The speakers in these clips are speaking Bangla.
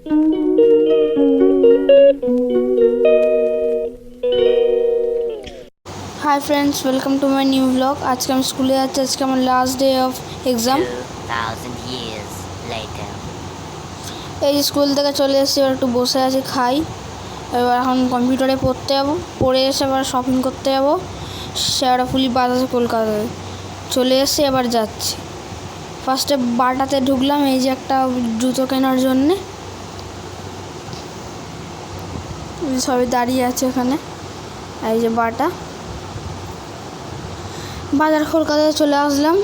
Hi friends, welcome to my new vlog. आज के हम स्कूले যাচ্ছি। আজকে আমার last day of exam. 2000 years later. এই যে স্কুল থেকে চলে এসেছি, এবার একটু বসে আছি, খাই। এবার এখন কম্পিউটারে পড়তে যাবো, পড়ে এসে আবার শপিং করতে যাবো। শেওড়াফুলি বাজার কলকাতায় চলে এসে এবার যাচ্ছি। ফার্স্টে বাটাতে ঢুকলাম, এই যে একটা জুতো কেনার জন্যে। সবাই দাঁড়িয়ে আছে ওখানে। এই যে বাটা বাজার কলকাতায় চলে আসলাম।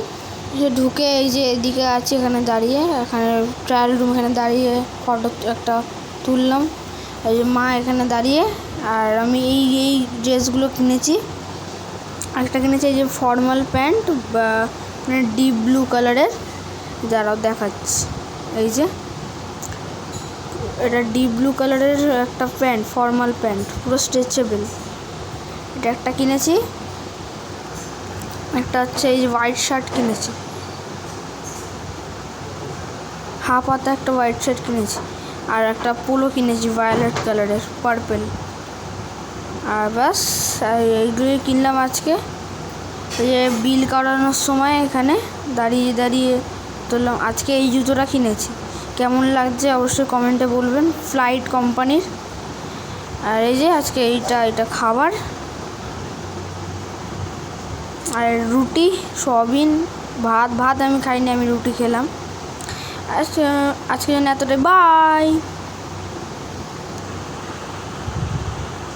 যে ঢুকে এই যে এদিকে আছি, এখানে দাঁড়িয়ে, এখানে ট্রায়াল রুম, এখানে দাঁড়িয়ে ফটো একটা তুললাম। এই যে মা এখানে দাঁড়িয়ে, আর আমি এই ড্রেসগুলো কিনেছি। একটা কিনেছি এই যে ফর্মাল প্যান্ট, মানে ডিপ ব্লু কালারের, যারাও দেখাচ্ছি। এই যে এটা ডিপ ব্লু কালারের একটা প্যান্ট, ফর্মাল প্যান্ট, পুরো স্ট্রেচেবল। এটা একটা কিনেছি। একটা হচ্ছে এই যে হোয়াইট শার্ট কিনেছি, হাফ হাতা একটা হোয়াইট শার্ট কিনেছি। আর একটা পোলো কিনেছি ভায়োলেট কালারের, পার্পেল। আর ব্যাস, এইগুলোই কিনলাম আজকে। এই যে বিল কাটানোর সময় এখানে দাঁড়িয়ে দাঁড়িয়ে তুললাম। আজকে এই জুতোটা কিনেছি, কেমন লাগছে অবশ্যই কমেন্টে বলবেন, ফ্লাইট কোম্পানির। আর এই যে আজকে এটা খাবার, আর রুটি, সয়াবিন, ভাত আমি খাইনি, আমি রুটি খেলাম। আজকে জন্য এতটাই, বাই।